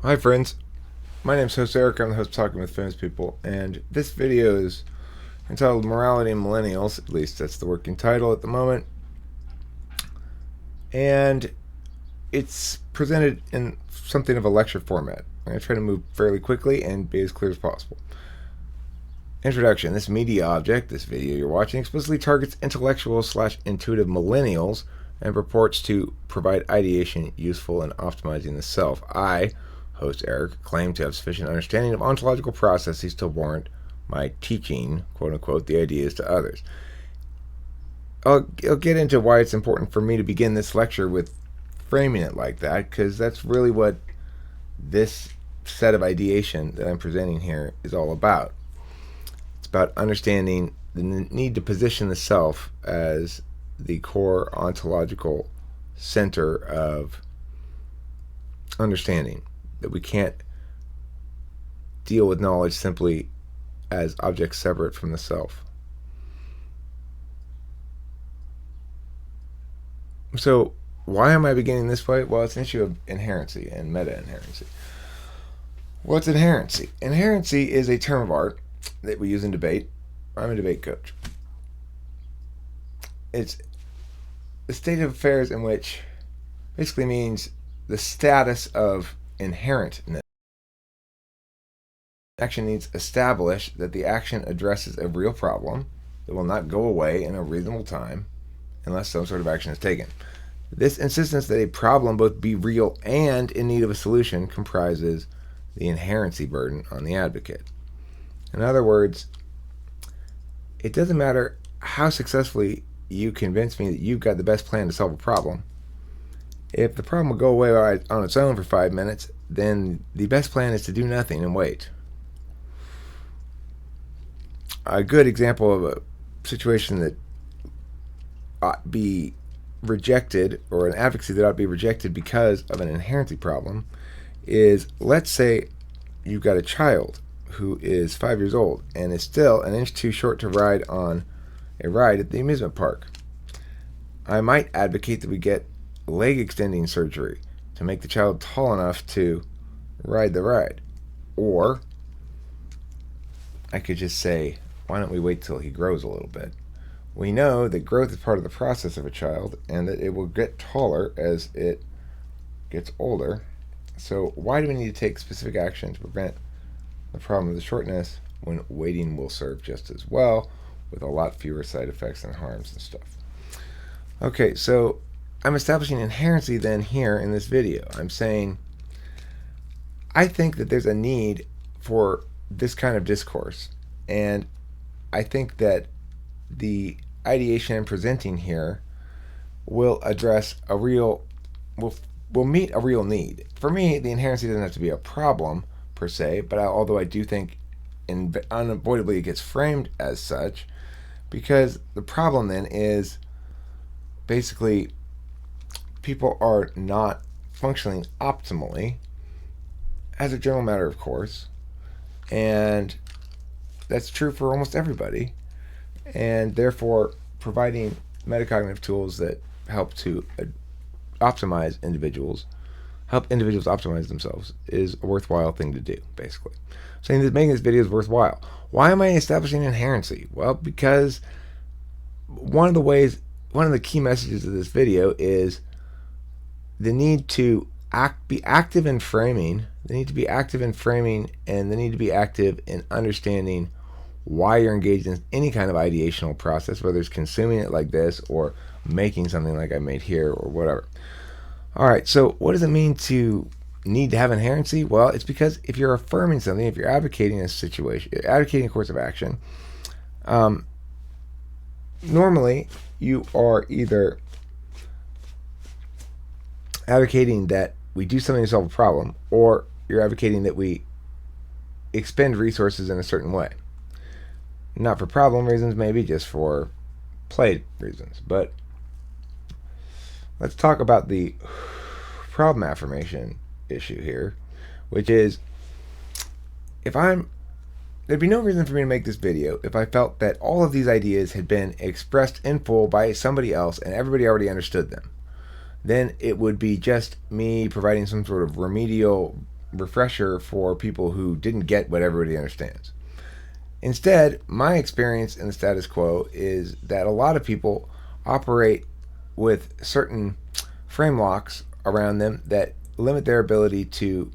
Hi friends, my name is host Eric. I'm the host of Talking with Famous People, and this video is entitled Morality and Millennials. At least that's the working title at the moment. And it's presented in something of a lecture format. I'm going to try to move fairly quickly and be as clear as possible. Introduction. This media object, this video you're watching, explicitly targets intellectual/intuitive millennials and purports to provide ideation useful in optimizing the self. I, host Eric, claim to have sufficient understanding of ontological processes to warrant my teaching, quote unquote, the ideas to others. I'll get into why it's important for me to begin this lecture with framing it like that, because that's really what this set of ideation that I'm presenting here is all about. It's about understanding the need to position the self as the core ontological center of understanding, that we can't deal with knowledge simply as objects separate from the self. So why am I beginning this way? Well, it's an issue of inherency and meta-inherency. What's inherency? Inherency is a term of art that we use in debate. I'm a debate coach. It's the state of affairs in which basically means the status of inherentness. Action needs to establish that the action addresses a real problem that will not go away in a reasonable time unless some sort of action is taken. This insistence that a problem both be real and in need of a solution comprises the inherency burden on the advocate. In other words, it doesn't matter how successfully you convince me that you've got the best plan to solve a problem. If the problem will go away on its own for 5 minutes, then the best plan is to do nothing and wait. A good example of a situation that ought be rejected, or an advocacy that ought to be rejected because of an inherency problem, is, let's say you've got a child who is 5 years old and is still an inch too short to ride on a ride at the amusement park. I might advocate that we get leg extending surgery to make the child tall enough to ride the ride. Or I could just say, why don't we wait till he grows a little bit? We know that growth is part of the process of a child and that it will get taller as it gets older. So why do we need to take specific action to prevent the problem of the shortness when waiting will serve just as well, with a lot fewer side effects and harms and stuff? Okay, so I'm establishing inherency then here in this video. I'm saying I think that there's a need for this kind of discourse, and I think that the ideation I'm presenting here will address a real, will meet a real need. For me, the inherency doesn't have to be a problem per se, but although I do think unavoidably it gets framed as such, because the problem then is basically people are not functioning optimally, as a general matter, of course, and that's true for almost everybody, and therefore providing metacognitive tools that help to optimize individuals, help individuals optimize themselves, is a worthwhile thing to do, basically. Saying that making this video is worthwhile. Why am I establishing inherency? Well, because one of the key messages of this video is the need to be active in framing. They need to be active in framing, and they need to be active in understanding why you're engaged in any kind of ideational process, whether it's consuming it like this or making something like I made here or whatever. All right, so what does it mean to need to have inherency? Well, it's because if you're affirming something, if you're advocating a situation, advocating a course of action, normally you are either advocating that we do something to solve a problem, or you're advocating that we expend resources in a certain way. Not for problem reasons, maybe just for play reasons. But let's talk about the problem affirmation issue here, which is, there'd be no reason for me to make this video if I felt that all of these ideas had been expressed in full by somebody else and everybody already understood them. Then it would be just me providing some sort of remedial refresher for people who didn't get what everybody understands. Instead, my experience in the status quo is that a lot of people operate with certain frame locks around them that limit their ability to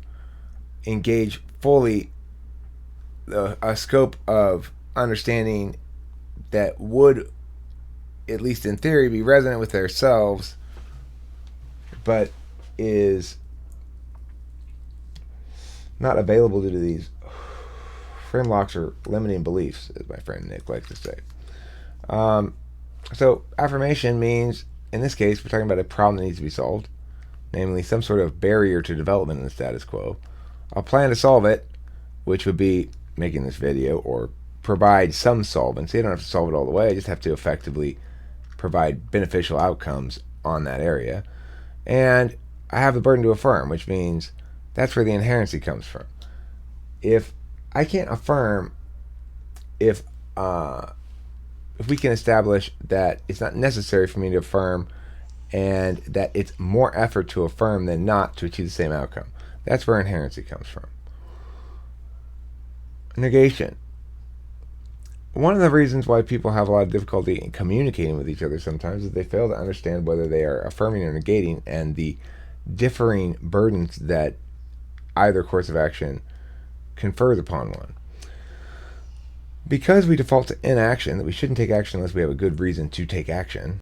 engage fully a scope of understanding that would, at least in theory, be resonant with themselves, but is not available due to these frame locks or limiting beliefs, as my friend Nick likes to say. So affirmation means, in this case, we're talking about a problem that needs to be solved, namely some sort of barrier to development in the status quo. A plan to solve it, which would be making this video, or provide some solvency. I don't have to solve it all the way. I just have to effectively provide beneficial outcomes on that area. And I have the burden to affirm, which means that's where the inherency comes from. If I can't affirm, if we can establish that it's not necessary for me to affirm, and that it's more effort to affirm than not to achieve the same outcome, that's where inherency comes from. Negation. One of the reasons why people have a lot of difficulty in communicating with each other sometimes is they fail to understand whether they are affirming or negating, and the differing burdens that either course of action confers upon one. Because we default to inaction, that we shouldn't take action unless we have a good reason to take action,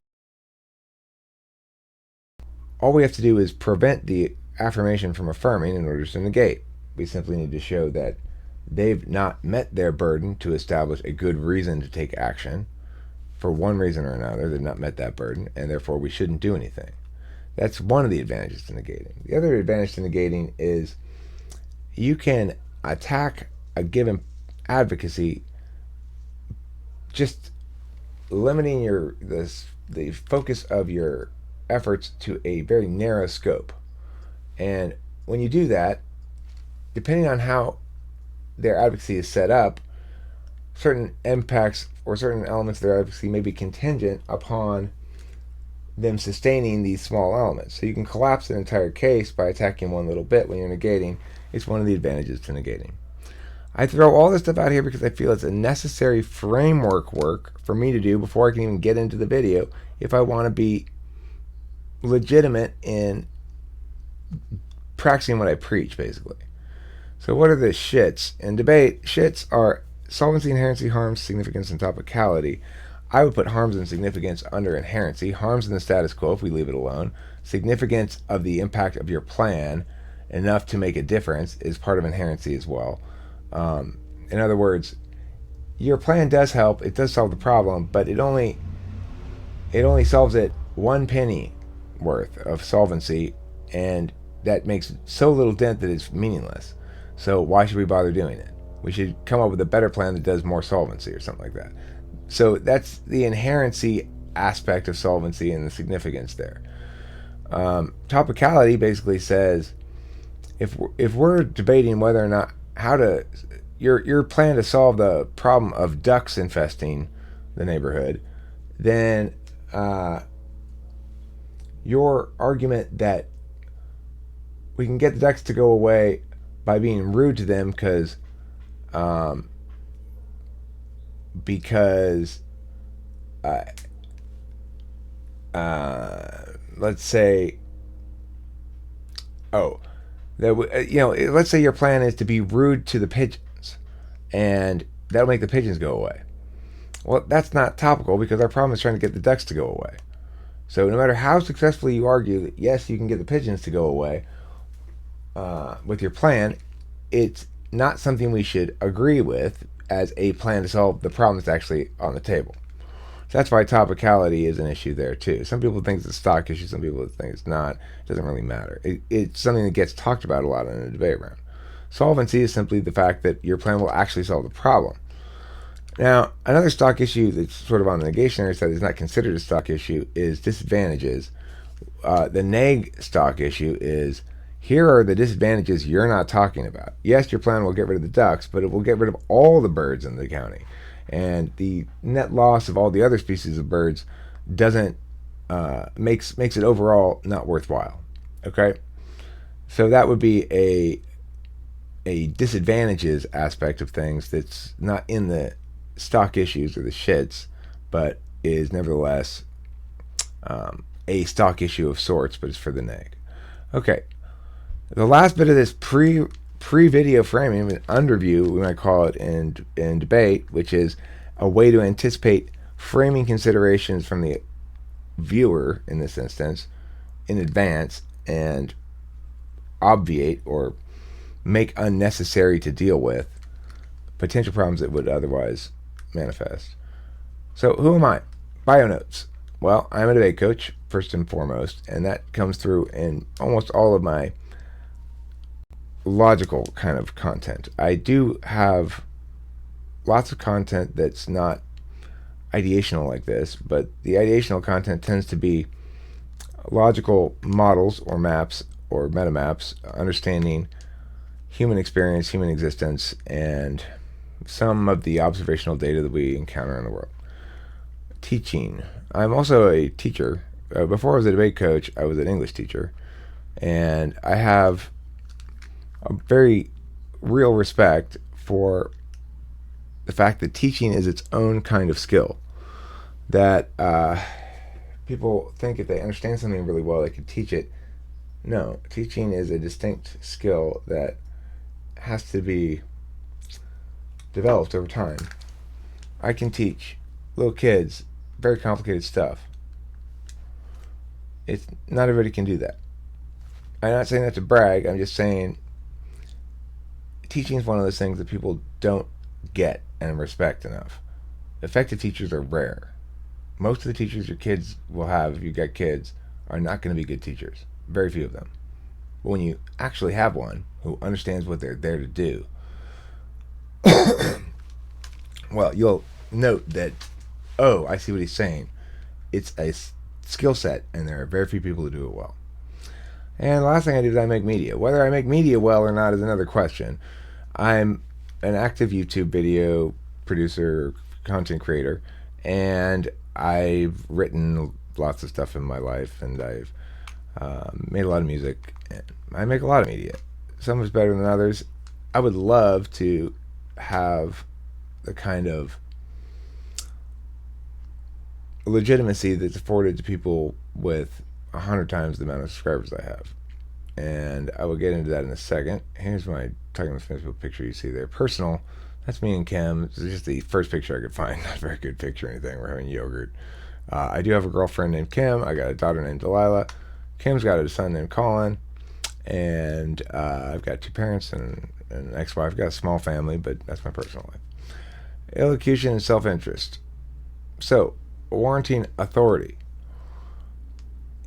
all we have to do is prevent the affirmation from affirming in order to negate. We simply need to show that they've not met their burden to establish a good reason to take action. For one reason or another, they've not met that burden, and therefore we shouldn't do anything. That's one of the advantages to negating. The other advantage to negating is you can attack a given advocacy just limiting the focus of your efforts to a very narrow scope. And when you do that, depending on how their advocacy is set up, certain impacts or certain elements of their advocacy may be contingent upon them sustaining these small elements. So you can collapse an entire case by attacking one little bit when you're negating. It's one of the advantages to negating. I throw all this stuff out here because I feel it's a necessary framework work for me to do before I can even get into the video if I want to be legitimate in practicing what I preach, basically. So what are the shits? In debate, shits are solvency, inherency, harms, significance, and topicality. I would put harms and significance under inherency. Harms in the status quo if we leave it alone. Significance of the impact of your plan enough to make a difference is part of inherency as well. In other words, your plan does help. It does solve the problem, but it only solves it 1 penny worth of solvency, and that makes so little dent that it's meaningless. So why should we bother doing it? We should come up with a better plan that does more solvency or something like that. So that's the inherency aspect of solvency and the significance there. Topicality basically says if we're debating whether or not how to your plan to solve the problem of ducks infesting the neighborhood, then your argument that we can get the ducks to go away by being rude to them because let's say let's say your plan is to be rude to the pigeons, and that'll make the pigeons go away. Well, that's not topical because our problem is trying to get the ducks to go away. So no matter how successfully you argue that yes, you can get the pigeons to go away with your plan, it's not something we should agree with as a plan to solve the problem that's actually on the table. So that's why topicality is an issue there too. Some people think it's a stock issue, some people think it's not. It doesn't really matter. It's something that gets talked about a lot in the debate round. Solvency is simply the fact that your plan will actually solve the problem. Now, another stock issue that's sort of on the negationary side is not considered a stock issue is disadvantages. The neg stock issue is, here are the disadvantages you're not talking about. Yes, your plan will get rid of the ducks, but it will get rid of all the birds in the county. And the net loss of all the other species of birds doesn't makes it overall not worthwhile. Okay? So that would be a a disadvantages aspect of things that's not in the stock issues or the shits, but is nevertheless a stock issue of sorts, but it's for the neg. Okay, the last bit of this pre-video framing, an underview, we might call it in debate, which is a way to anticipate framing considerations from the viewer, in this instance, in advance, and obviate or make unnecessary to deal with potential problems that would otherwise manifest. So who am I? Bio notes. Well, I'm a debate coach, first and foremost, and that comes through in almost all of my logical kind of content. I do have lots of content that's not ideational like this, but the ideational content tends to be logical models or maps or metamaps, understanding human experience, human existence, and some of the observational data that we encounter in the world. Teaching. I'm also a teacher. Before I was a debate coach, I was an English teacher, and I have a very real respect for the fact that teaching is its own kind of skill. That people think if they understand something really well, they can teach it. No, teaching is a distinct skill that has to be developed over time. I can teach little kids very complicated stuff. It's not everybody can do that. I'm not saying that to brag. I'm just saying teaching is one of those things that people don't get and respect enough. Effective teachers are rare. Most of the teachers your kids will have, if you've got kids, are not going to be good teachers. Very few of them. But when you actually have one who understands what they're there to do, well, you'll note that, oh, I see what he's saying. It's a skill set, and there are very few people who do it well. And the last thing I do is I make media. Whether I make media well or not is another question. I'm an active YouTube video producer, content creator, and I've written lots of stuff in my life, and I've made a lot of music, and I make a lot of media. Some is better than others. I would love to have the kind of legitimacy that's afforded to people with 100 times the amount of subscribers I have. And I will get into that in a second. Here's my talking about Facebook picture you see there. Personal, that's me and Kim. It's just the first picture I could find. Not a very good picture or anything. We're having yogurt. I do have a girlfriend named Kim. I got a daughter named Delilah. Kim's got a son named Colin. And I've got two parents and an ex-wife. I've got a small family, but that's my personal life. Elocution and self-interest. So, warranting authority.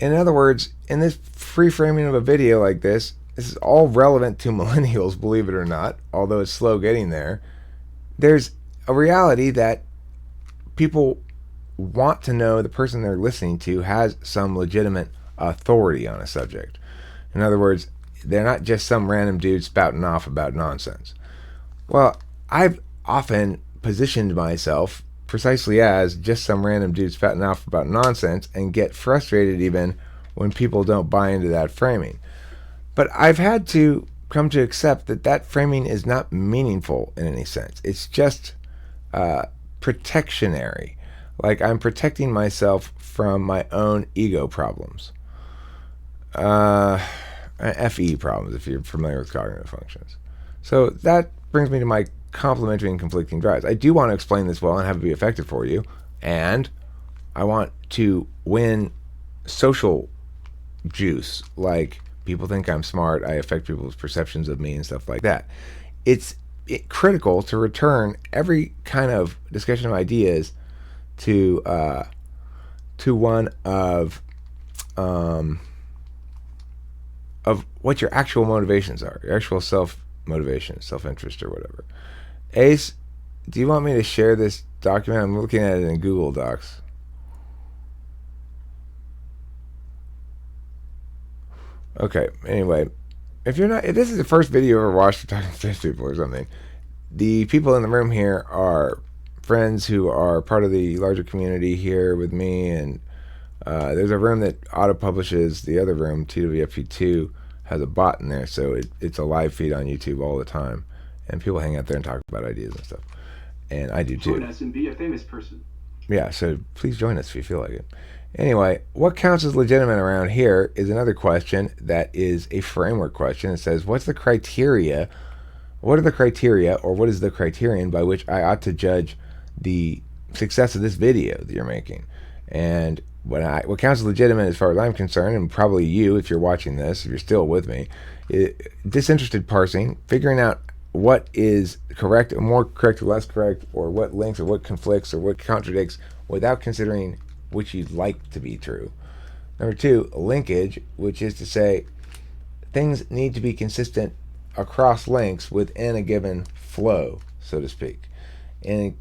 In other words, in this free framing of a video like this is all relevant to millennials, believe it or not, although it's slow getting there. There's a reality that people want to know the person they're listening to has some legitimate authority on a subject. In other words, they're not just some random dude spouting off about nonsense. Well, I've often positioned myself precisely as just some random dude spouting off about nonsense and get frustrated even when people don't buy into that framing. But I've had to come to accept that that framing is not meaningful in any sense. It's just protectionary. Like I'm protecting myself from my own ego problems. FE problems, if you're familiar with cognitive functions. So that brings me to my complementary and conflicting drives. I do want to explain this well and have it be effective for you, and I want to win social juice. Like people think I'm smart, I affect people's perceptions of me and stuff like that. It's critical to return every kind of discussion of ideas to one of what your actual motivations are, your actual self-motivation, self-interest, or whatever. Ace, do you want me to share this document? I'm looking at it in Google Docs. Okay, anyway, if this is the first video you ever watched for Talking to Fish People or something, the people in the room here are friends who are part of the larger community here with me, and there's a room that auto-publishes the other room, TwFP2, has a bot in there, so it's a live feed on YouTube all the time, and people hang out there and talk about ideas and stuff. And I do too. Join us and be a famous person. Yeah, so please join us if you feel like it. Anyway, what counts as legitimate around here is another question that is a framework question. It says, what's the criteria? What are the criteria, or what is the criterion by which I ought to judge the success of this video that you're making? And what counts as legitimate as far as I'm concerned, and probably you if you're watching this, if you're still with me, disinterested parsing, figuring out what is correct, or more correct or less correct, or what links or what conflicts or what contradicts, without considering which you'd like to be true. Number two, linkage, which is to say things need to be consistent across links within a given flow, so to speak. And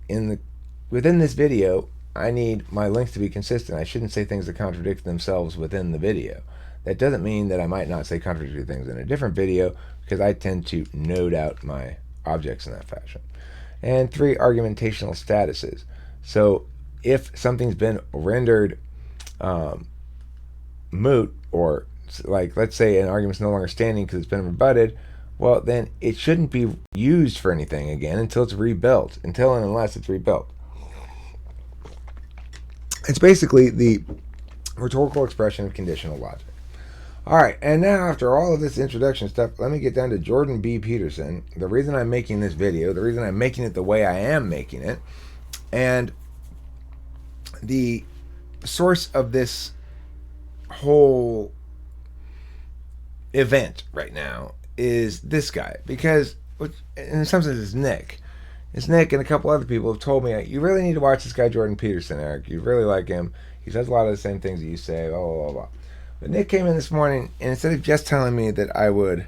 within this video, I need my links to be consistent. I shouldn't say things that contradict themselves within the video. That doesn't mean that I might not say contradictory things in a different video, because I tend to node out my objects in that fashion. And three, argumentational statuses. So if something's been rendered moot, or like, let's say an argument's no longer standing because it's been rebutted, well, then it shouldn't be used for anything again until it's rebuilt, until and unless it's rebuilt. It's basically the rhetorical expression of conditional logic. All right, and now after all of this introduction stuff, let me get down to Jordan B. Peterson, the reason I'm making this video, the reason I'm making it the way I am making it, and the source of this whole event right now is this guy, because in some sense it's Nick. It's Nick and a couple other people have told me, you really need to watch this guy Jordan Peterson, Eric. You really like him. He says a lot of the same things that you say, blah, blah, blah, blah. But Nick came in this morning, and instead of just telling me that I would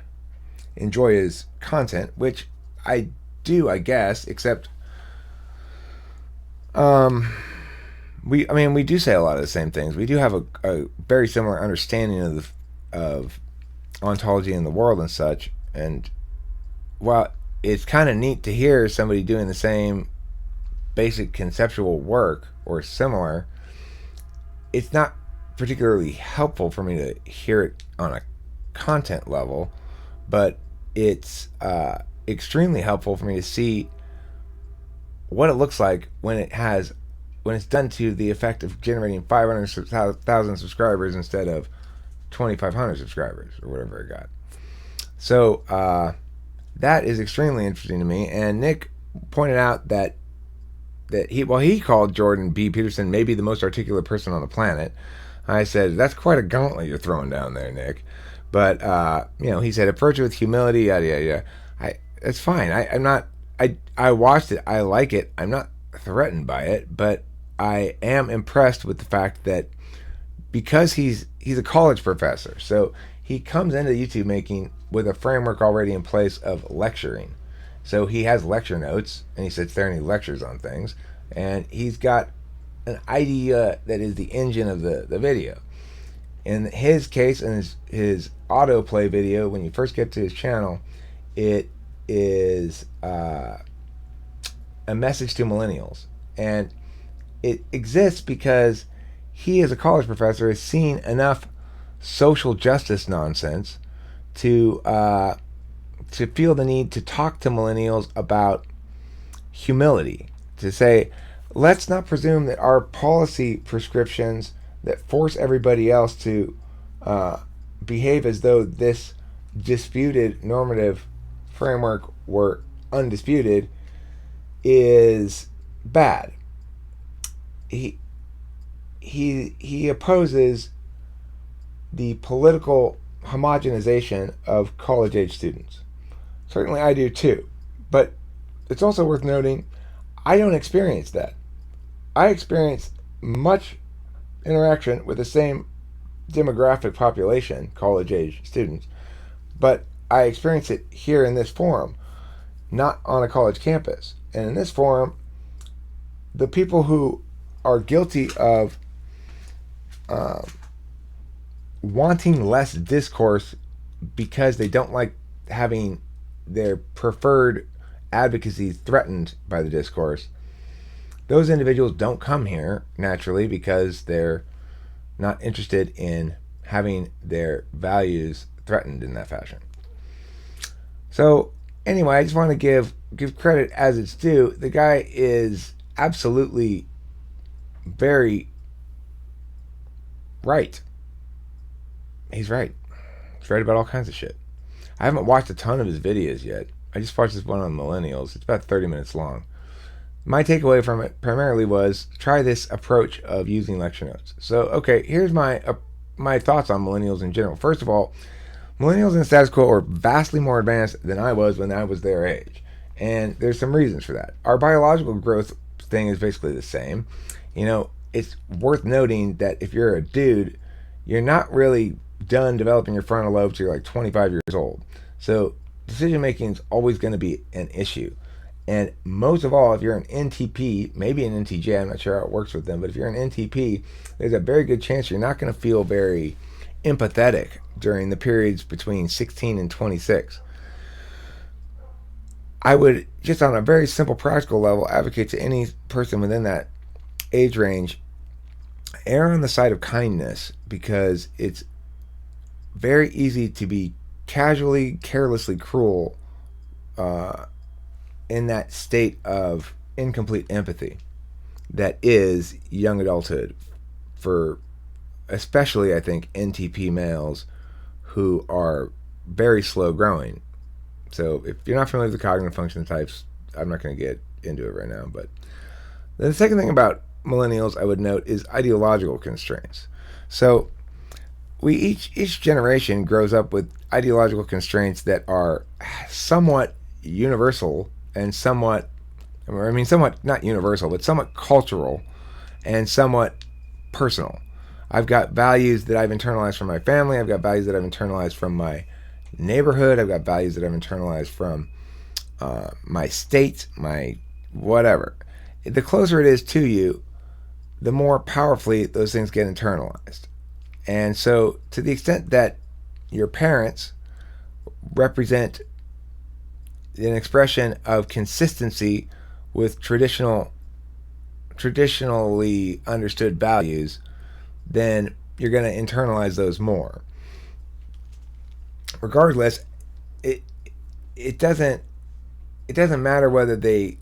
enjoy his content, which I do, I guess, except we do say a lot of the same things. We do have a very similar understanding of ontology in the world and such. And while it's kind of neat to hear somebody doing the same basic conceptual work or similar, it's not particularly helpful for me to hear it on a content level, but it's extremely helpful for me to see what it looks like when it's done to the effect of generating 500,000 subscribers instead of 2,500 subscribers or whatever it got. So that is extremely interesting to me. And Nick pointed out that he called Jordan B. Peterson maybe the most articulate person on the planet. I said, that's quite a gauntlet you're throwing down there, Nick. But he said, approach it with humility, yada yada yada. It's fine. I watched it. I like it. I'm not threatened by it, but I am impressed with the fact that because he's a college professor, so he comes into YouTube making with a framework already in place of lecturing. So he has lecture notes, and he sits there and he lectures on things, and he's got an idea that is the engine of the video. In his case, in his autoplay video, when you first get to his channel, it is a message to millennials. And it exists because he, as a college professor, has seen enough social justice nonsense to feel the need to talk to millennials about humility, to say, let's not presume that our policy prescriptions that force everybody else to behave as though this disputed normative framework were undisputed is bad. He opposes the political homogenization of college-age students. Certainly I do too. But it's also worth noting, I don't experience that. I experience much interaction with the same demographic population, college-age students, but I experience it here in this forum, not on a college campus. And in this forum, the people who are guilty of wanting less discourse because they don't like having their preferred advocacy threatened by the discourse, those individuals don't come here naturally because they're not interested in having their values threatened in that fashion. So anyway, I just want to give credit as it's due. The guy is absolutely very right. He's right. He's right about all kinds of shit. I haven't watched a ton of his videos yet. I just watched this one on Millennials. It's about 30 minutes long. My takeaway from it primarily was try this approach of using lecture notes. So, okay, here's my thoughts on millennials in general. First of all, millennials in the status quo are vastly more advanced than I was when I was their age. And there's some reasons for that. Our biological growth thing is basically the same. You know, it's worth noting that if you're a dude, you're not really done developing your frontal lobe till you're like 25 years old. So decision making is always going to be an issue. And most of all, if you're an NTP, maybe an NTJ, I'm not sure how it works with them, but if you're an NTP, there's a very good chance you're not going to feel very empathetic during the periods between 16 and 26. I would, just on a very simple practical level, advocate to any person within that age range, err on the side of kindness, because it's very easy to be casually, carelessly cruel in that state of incomplete empathy that is young adulthood for especially, I think, NTP males who are very slow growing. So if you're not familiar with the cognitive function types, I'm not going to get into it right now. But the second thing about millennials I would note is ideological constraints. So we each generation grows up with ideological constraints that are somewhat universal and somewhat not universal, but somewhat cultural and somewhat personal. I've got values that I've internalized from my family. I've got values that I've internalized from my neighborhood. I've got values that I've internalized from my state, my whatever. The closer it is to you, the more powerfully those things get internalized. And so to the extent that your parents represent an expression of consistency with traditionally understood values, then you're going to internalize those more. Regardless, it doesn't matter whether they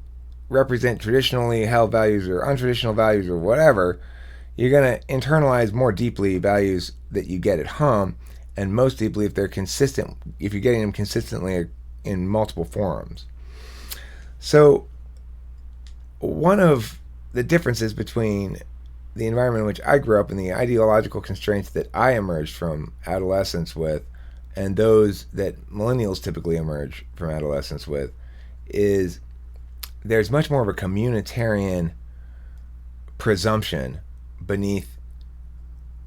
represent traditionally held values or untraditional values or whatever. You're going to internalize more deeply values that you get at home, and most deeply if they're consistent, if you're getting them consistently in multiple forums. So one of the differences between the environment in which I grew up and the ideological constraints that I emerged from adolescence with, and those that millennials typically emerge from adolescence with, is there's much more of a communitarian presumption beneath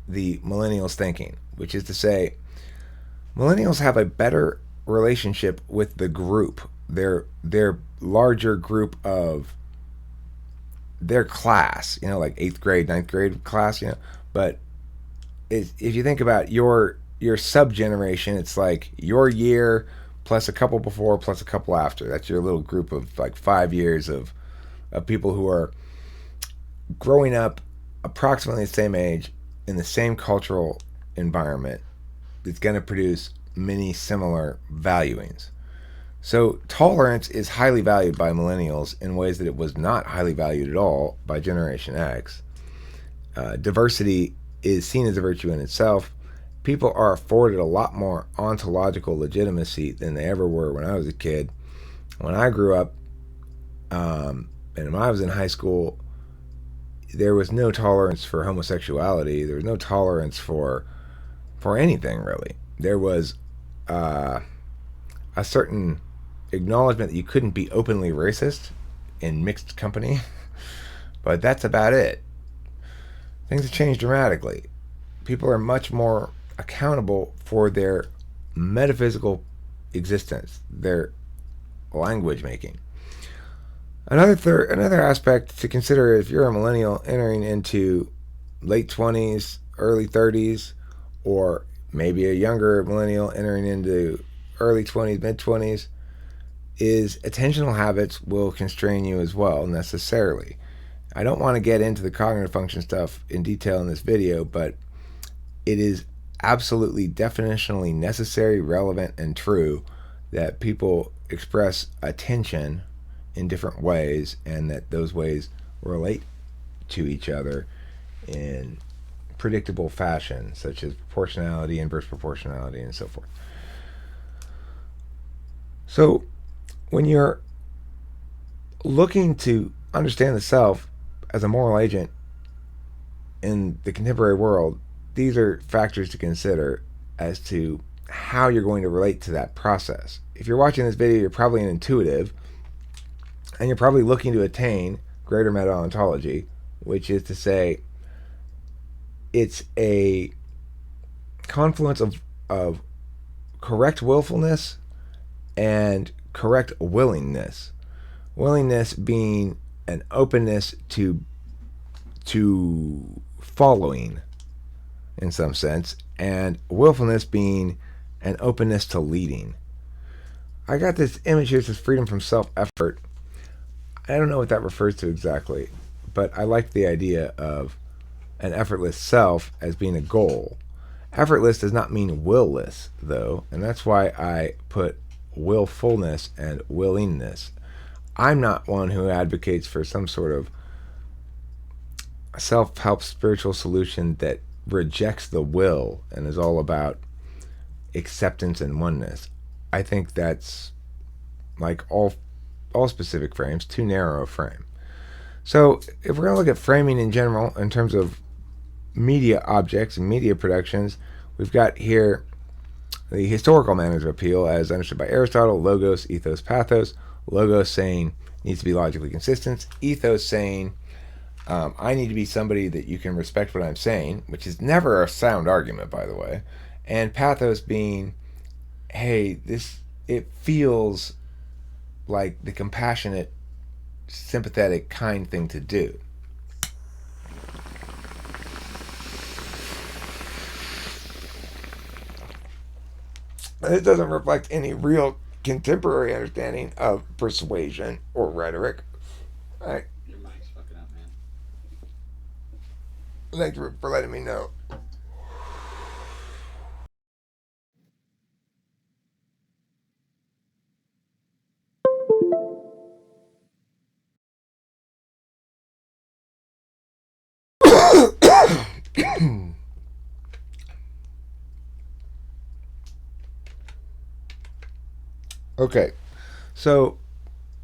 the millennials' thinking, which is to say, millennials have a better relationship with the group, their larger group of their class, you know, like 8th grade, 9th grade class, you know. But if you think about your sub-generation, it's like your year plus a couple before plus a couple after. That's your little group of like 5 years of people who are growing up approximately the same age in the same cultural environment. It's going to produce many similar valuings. So tolerance is highly valued by millennials in ways that it was not highly valued at all by Generation X. Diversity is seen as a virtue in itself. People are afforded a lot more ontological legitimacy than they ever were when I was a kid. When I grew up, and when I was in high school, there was no tolerance for homosexuality. There was no tolerance for anything, really. There was a certain acknowledgement that you couldn't be openly racist in mixed company, but that's about it. Things have changed dramatically. People are much more accountable for their metaphysical existence, their language making. Another aspect to consider if you're a millennial entering into late 20s, early 30s, or maybe a younger millennial entering into early 20s, mid 20s, is attentional habits will constrain you as well, necessarily. I don't want to get into the cognitive function stuff in detail in this video, but it is absolutely definitionally necessary, relevant, and true that people express attention in different ways, and that those ways relate to each other in predictable fashion, such as proportionality, inverse proportionality, and so forth. So when you're looking to understand the self as a moral agent in the contemporary world, these are factors to consider as to how you're going to relate to that process. If you're watching this video, you're probably an intuitive, and you're probably looking to attain greater meta-ontology, which is to say, it's a confluence of correct willfulness and correct willingness. Willingness being an openness to following in some sense, and willfulness being an openness to leading. I got this image here that says freedom from self-effort. I don't know what that refers to exactly, but I like the idea of an effortless self as being a goal. Effortless does not mean will-less, though, and that's why I put willfulness and willingness. I'm not one who advocates for some sort of self-help spiritual solution that rejects the will and is all about acceptance and oneness. I think that's, like all specific frames, too narrow a frame. So if we're going to look at framing in general in terms of media objects and media productions, we've got here the historical manners of appeal as understood by Aristotle: logos, ethos, pathos. Logos saying needs to be logically consistent. Ethos saying I need to be somebody that you can respect what I'm saying, which is never a sound argument, by the way. And pathos being, hey, it feels like the compassionate, sympathetic, kind thing to do. It doesn't reflect any real contemporary understanding of persuasion or rhetoric. Right? Your mic's fucking up, man. Thanks for letting me know. Okay, so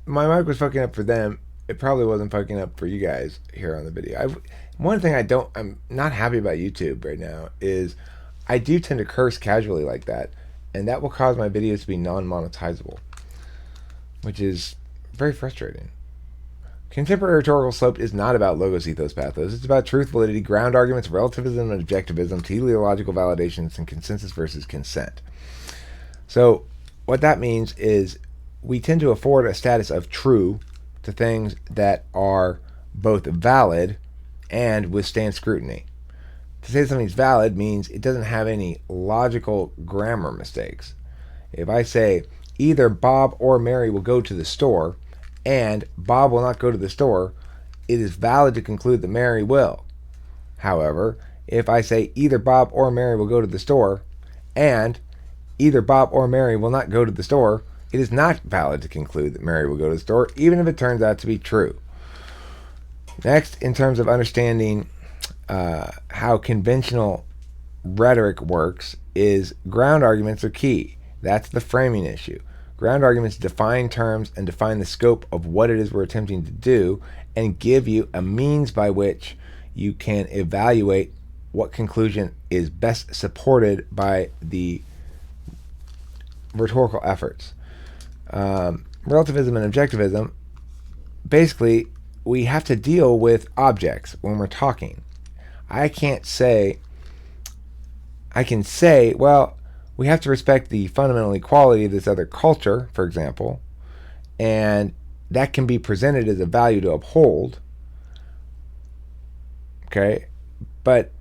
my mic was fucking up for them. It probably wasn't fucking up for you guys here on the video. One thing I'm not happy about YouTube right now is I do tend to curse casually like that, and that will cause my videos to be non-monetizable, which is very frustrating. Contemporary rhetorical slope is not about logos, ethos, pathos. It's about truth, validity, ground arguments, relativism and objectivism, teleological validations, and consensus versus consent. So what that means is we tend to afford a status of true to things that are both valid and withstand scrutiny. To say something's valid means it doesn't have any logical grammar mistakes. If I say either Bob or Mary will go to the store and Bob will not go to the store, it is valid to conclude that Mary will. However, if I say either Bob or Mary will go to the store and either Bob or Mary will not go to the store, it is not valid to conclude that Mary will go to the store, even if it turns out to be true. Next, in terms of understanding how conventional rhetoric works, is ground arguments are key. That's the framing issue. Ground arguments define terms and define the scope of what it is we're attempting to do, and give you a means by which you can evaluate what conclusion is best supported by the rhetorical efforts. Relativism and objectivism, basically, we have to deal with objects when we're talking. I can say, well, we have to respect the fundamental equality of this other culture, for example, and that can be presented as a value to uphold. Okay, but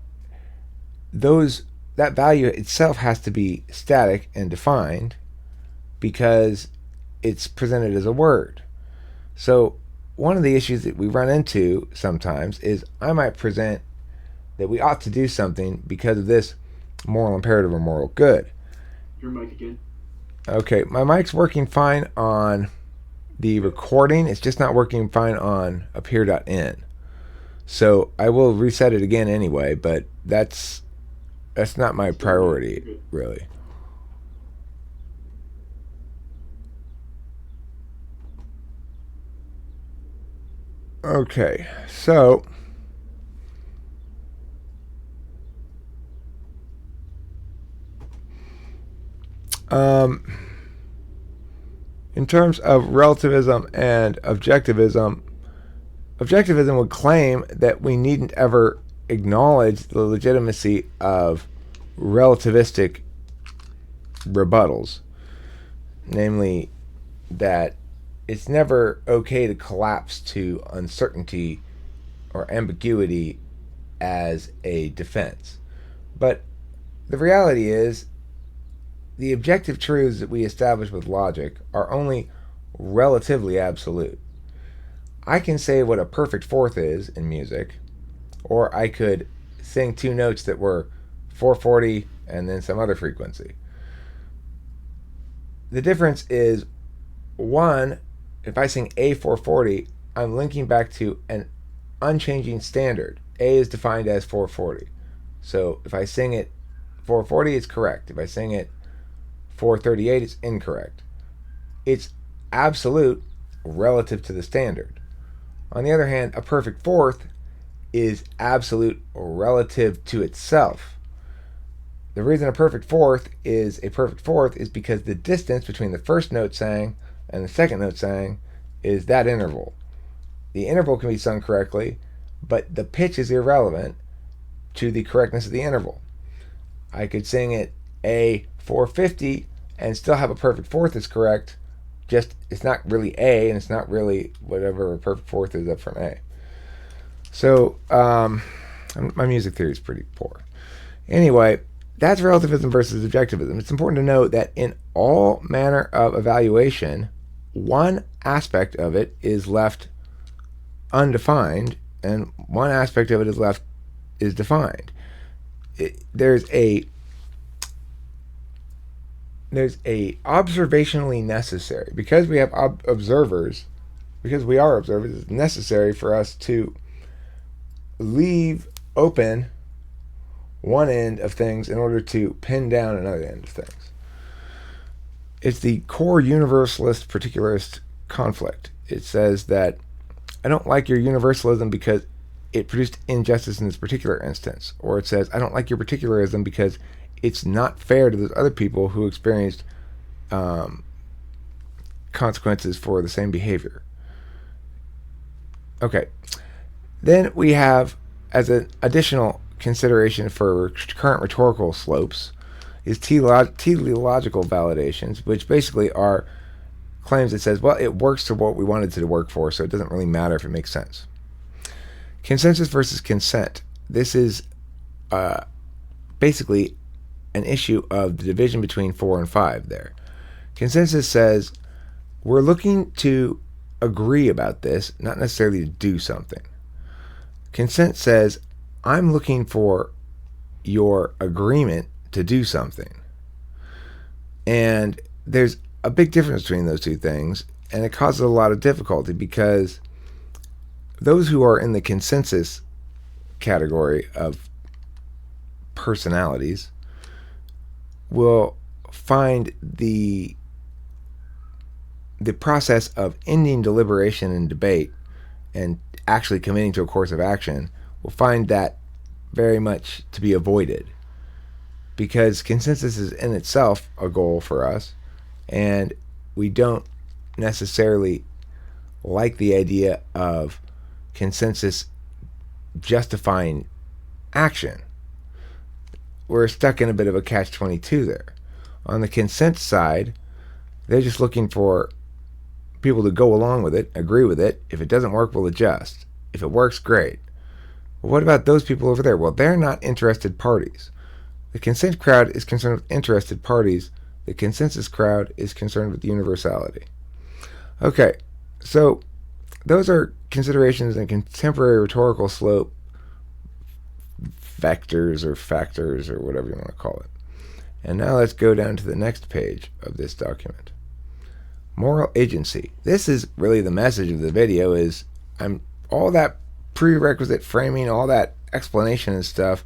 that value itself has to be static and defined because it's presented as a word. So one of the issues that we run into sometimes is I might present that we ought to do something because of this moral imperative or moral good. Your mic again. Okay, my mic's working fine on the recording. It's just not working fine on appear.in. So I will reset it again anyway, but that's not my priority, really. Okay, so in terms of relativism and objectivism, objectivism would claim that we needn't ever acknowledge the legitimacy of relativistic rebuttals, namely that it's never okay to collapse to uncertainty or ambiguity as a defense. But the reality is, the objective truths that we establish with logic are only relatively absolute. I can say what a perfect fourth is in music, or I could sing two notes that were 440 and then some other frequency. The difference is, one, if I sing A440, I'm linking back to an unchanging standard. A is defined as 440. So if I sing it 440, it's correct. If I sing it 438, it's incorrect. It's absolute relative to the standard. On the other hand, a perfect fourth is absolute relative to itself. The reason a perfect fourth is because the distance between the first note sang and the second note sang is that interval. The interval can be sung correctly, but the pitch is irrelevant to the correctness of the interval. I could sing it A450 and still have a perfect fourth is correct, just it's not really A and it's not really whatever a perfect fourth is up from A. So my music theory is pretty poor. Anyway, that's relativism versus objectivism. It's important to note that in all manner of evaluation, one aspect of it is left undefined and one aspect of it is defined. There's a observationally necessary, because we have observers, because we are observers, it's necessary for us to leave open one end of things in order to pin down another end of things. It's the core universalist particularist conflict. It says that I don't like your universalism because it produced injustice in this particular instance. Or it says I don't like your particularism because it's not fair to those other people who experienced consequences for the same behavior. Okay. Then we have, as an additional consideration for current rhetorical slopes, is teleological validations, which basically are claims that says, well, it works to what we wanted it to work for, so it doesn't really matter if it makes sense. Consensus versus consent. This is basically an issue of the division between 4 and 5 there. Consensus says we're looking to agree about this, not necessarily to do something. Consent says I'm looking for your agreement to do something. And there's a big difference between those two things, and it causes a lot of difficulty because those who are in the consensus category of personalities will find the process of ending deliberation and debate and actually committing to a course of action, will find that very much to be avoided, because consensus is in itself a goal for us, and we don't necessarily like the idea of consensus justifying action. We're stuck in a bit of a catch-22 there. On the consent side, they're just looking for people to go along with it, agree with it. If it doesn't work, we'll adjust. If it works, great. But what about those people over there? Well, they're not interested parties. The consent crowd is concerned with interested parties. The consensus crowd is concerned with universality. Okay, so those are considerations in contemporary rhetorical slope vectors or factors or whatever you want to call it. And now let's go down to the next page of this document. Moral agency. This is really the message of the video. Is all that prerequisite framing, all that explanation and stuff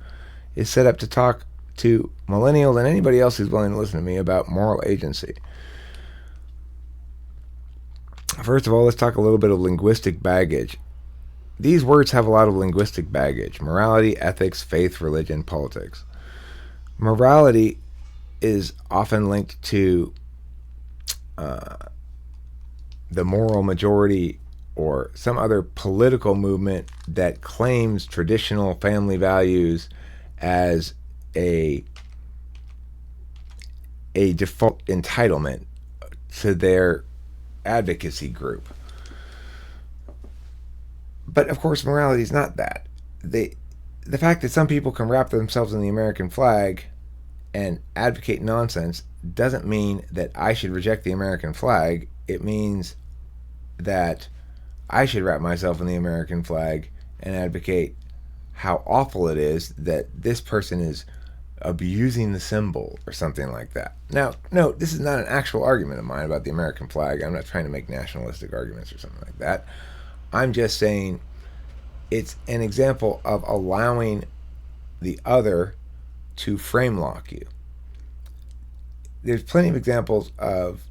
is set up to talk to millennials and anybody else who's willing to listen to me about moral agency. First of all, let's talk a little bit of linguistic baggage. These words have a lot of linguistic baggage: morality, ethics, faith, religion, politics. Morality is often linked to the moral majority or some other political movement that claims traditional family values as a default entitlement to their advocacy group. But of course, morality is not that. The fact that some people can wrap themselves in the American flag and advocate nonsense doesn't mean that I should reject the American flag. It means that I should wrap myself in the American flag and advocate how awful it is that this person is abusing the symbol or something like that. Now, no, this is not an actual argument of mine about the American flag. I'm not trying to make nationalistic arguments or something like that. I'm just saying it's an example of allowing the other to frame lock you. There's plenty of examples of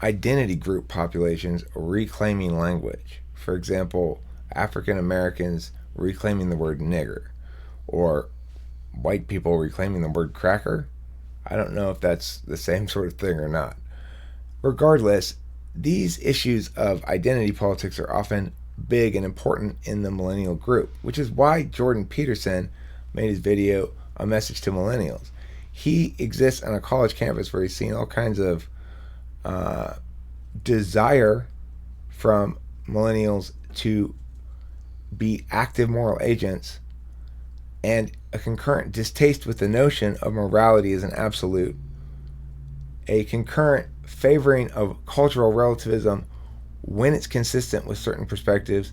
identity group populations reclaiming language. For example, African Americans reclaiming the word nigger, or white people reclaiming the word cracker. I don't know if that's the same sort of thing or not. Regardless, these issues of identity politics are often big and important in the millennial group, which is why Jordan Peterson made his video A Message to Millennials. He exists on a college campus where he's seen all kinds of desire from millennials to be active moral agents, and a concurrent distaste with the notion of morality as an absolute, a concurrent favoring of cultural relativism when it's consistent with certain perspectives,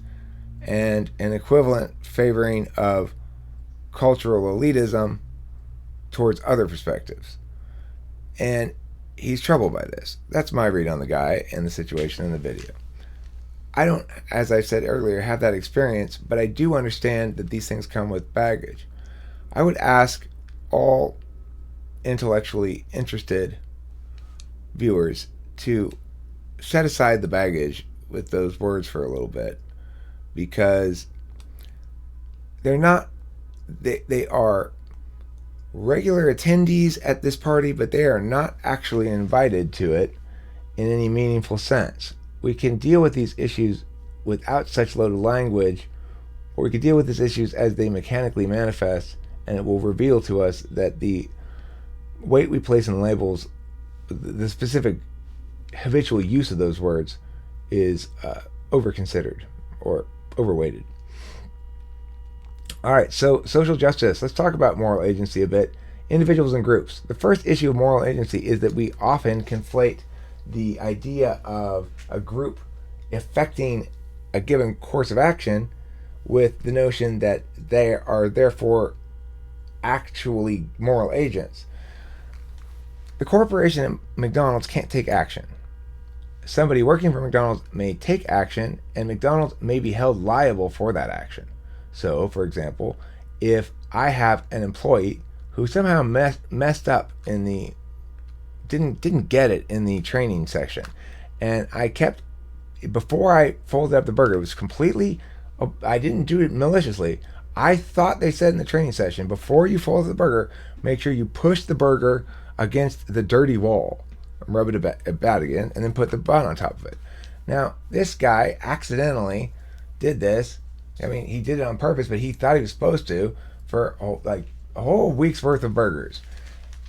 and an equivalent favoring of cultural elitism towards other perspectives. And he's troubled by this. That's my read on the guy and the situation in the video. I don't, as I said earlier, have that experience, but I do understand that these things come with baggage. I would ask all intellectually interested viewers to set aside the baggage with those words for a little bit, because they are regular attendees at this party, but they are not actually invited to it in any meaningful sense. We can deal with these issues without such loaded language, or we can deal with these issues as they mechanically manifest, and it will reveal to us that the weight we place in labels, the specific habitual use of those words, is overconsidered or overweighted. All right, so social justice. Let's talk about moral agency a bit. Individuals and groups. The first issue of moral agency is that we often conflate the idea of a group affecting a given course of action with the notion that they are therefore actually moral agents. The corporation at McDonald's can't take action. Somebody working for McDonald's may take action, and McDonald's may be held liable for that action. So, for example, if I have an employee who somehow messed up in the didn't get it in the training session, and I kept, before I folded up the burger, it was completely, I didn't do it maliciously. I thought they said in the training session, before you fold the burger, make sure you push the burger against the dirty wall, rub it about again, and then put the bun on top of it. Now, this guy accidentally did this. I mean, he did it on purpose, but he thought he was supposed to, for like a whole week's worth of burgers.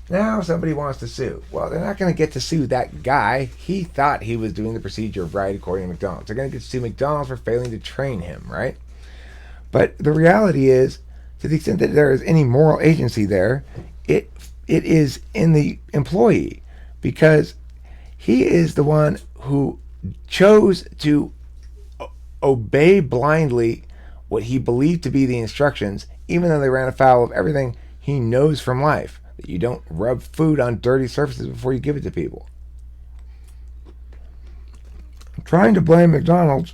Now somebody wants to sue. Well, they're not going to get to sue that guy. He thought he was doing the procedure right according to McDonald's. They're going to get to sue McDonald's for failing to train him, right? But the reality is, to the extent that there is any moral agency there, it is in the employee, because he is the one who chose to obey blindly what he believed to be the instructions, even though they ran afoul of everything he knows from life, that you don't rub food on dirty surfaces before you give it to people. Trying to blame McDonald's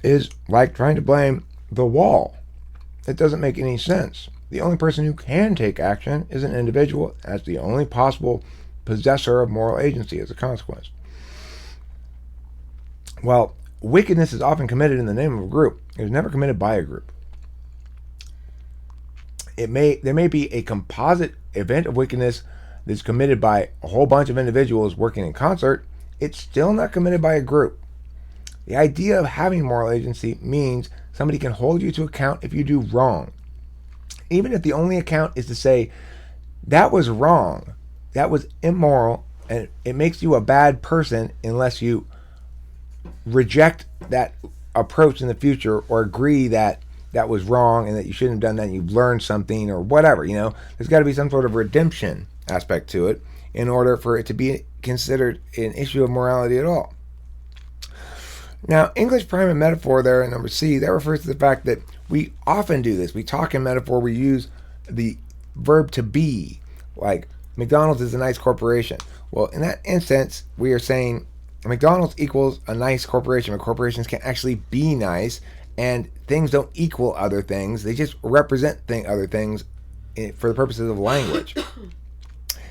is like trying to blame the wall. It doesn't make any sense. The only person who can take action is an individual as the only possible possessor of moral agency as a consequence. While wickedness is often committed in the name of a group, it is never committed by a group. There may be a composite event of wickedness that's committed by a whole bunch of individuals working in concert. It's still not committed by a group. The idea of having moral agency means somebody can hold you to account if you do wrong. Even if the only account is to say, that was wrong, that was immoral, and it makes you a bad person unless you reject that approach in the future or agree that that was wrong and that you shouldn't have done that and you've learned something or whatever. There's got to be some sort of redemption aspect to it in order for it to be considered an issue of morality at all. Now, English prime and metaphor there in number C, that refers to the fact that we often do this. We talk in metaphor, we use the verb to be, like McDonald's is a nice corporation. Well, in that instance, we are saying McDonald's equals a nice corporation, but corporations can actually be nice, and things don't equal other things. They just represent other things for the purposes of language.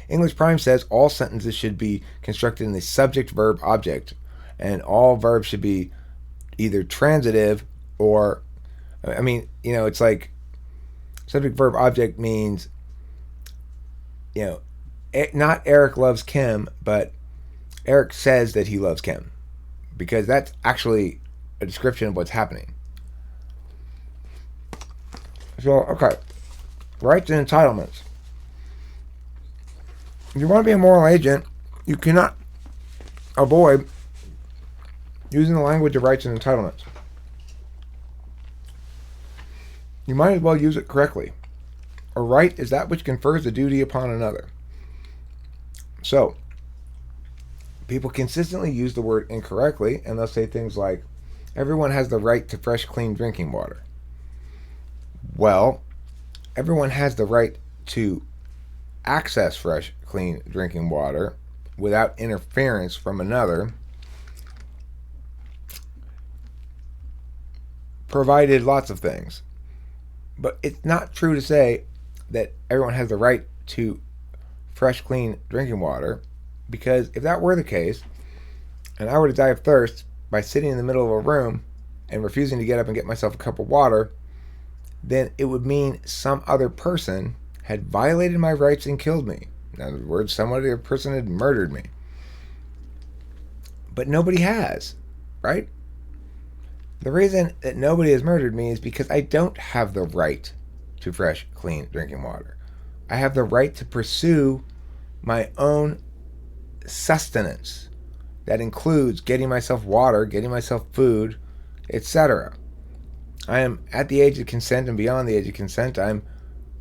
English prime says all sentences should be constructed in the subject, verb, object, and all verbs should be either transitive or, it's like subject, verb, object means, not Eric loves Kim, but Eric says that he loves Kim, because that's actually a description of what's happening. So, okay, rights and entitlements. If you want to be a moral agent, you cannot avoid using the language of rights and entitlements. You might as well use it correctly. A right is that which confers a duty upon another. So, people consistently use the word incorrectly, and they'll say things like, everyone has the right to fresh, clean drinking water. Well, everyone has the right to access fresh, clean drinking water without interference from another, provided lots of things. But it's not true to say that everyone has the right to fresh, clean drinking water, because if that were the case, and I were to die of thirst by sitting in the middle of a room and refusing to get up and get myself a cup of water, then it would mean some other person had violated my rights and killed me. In other words, some other person had murdered me. But nobody has, right? The reason that nobody has murdered me is because I don't have the right to fresh, clean drinking water. I have the right to pursue my own sustenance. That includes getting myself water, getting myself food, etc. I am at the age of consent and beyond the age of consent. I'm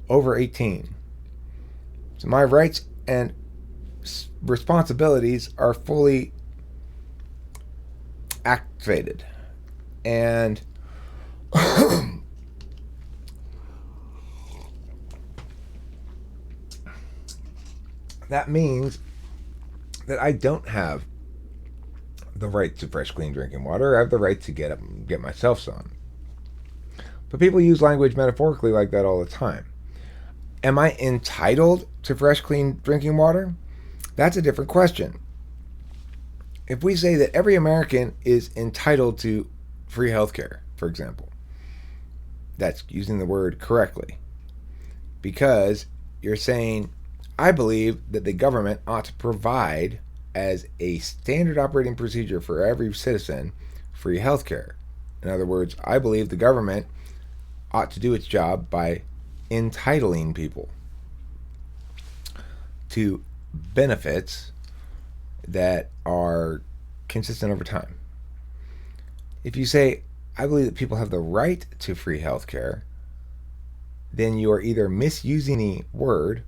over 18. So my rights and responsibilities are fully activated. And that means that I don't have the right to fresh, clean drinking water. I have the right to get up and get myself some. But people use language metaphorically like that all the time. Am I entitled to fresh, clean drinking water? That's a different question. If we say that every American is entitled to free healthcare, for example, that's using the word correctly. Because you're saying, I believe that the government ought to provide, as a standard operating procedure for every citizen, free healthcare. In other words, I believe the government ought to do its job by entitling people to benefits that are consistent over time. If you say, I believe that people have the right to free healthcare, then you are either misusing the word,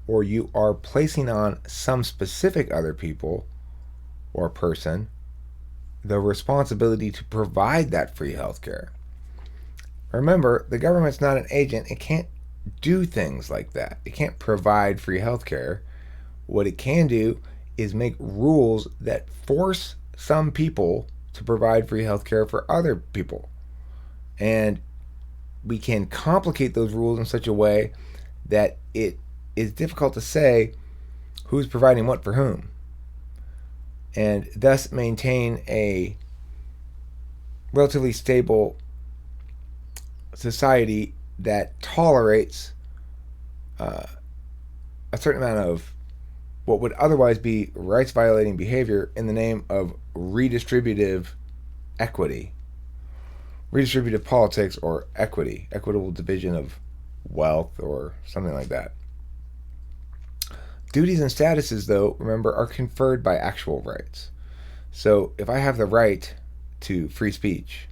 or you are placing on some specific other people or person the responsibility to provide that free healthcare. Remember, the government's not an agent. It can't do things like that. It can't provide free healthcare. What it can do is make rules that force some people to provide free healthcare for other people. And we can complicate those rules in such a way that it is difficult to say who's providing what for whom, and thus maintain a relatively stable society that tolerates a certain amount of what would otherwise be rights violating behavior in the name of redistributive equity, redistributive politics, or equitable division of wealth, or something like that. Duties and statuses, though, remember, are conferred by actual rights. So if I have the right to free speech,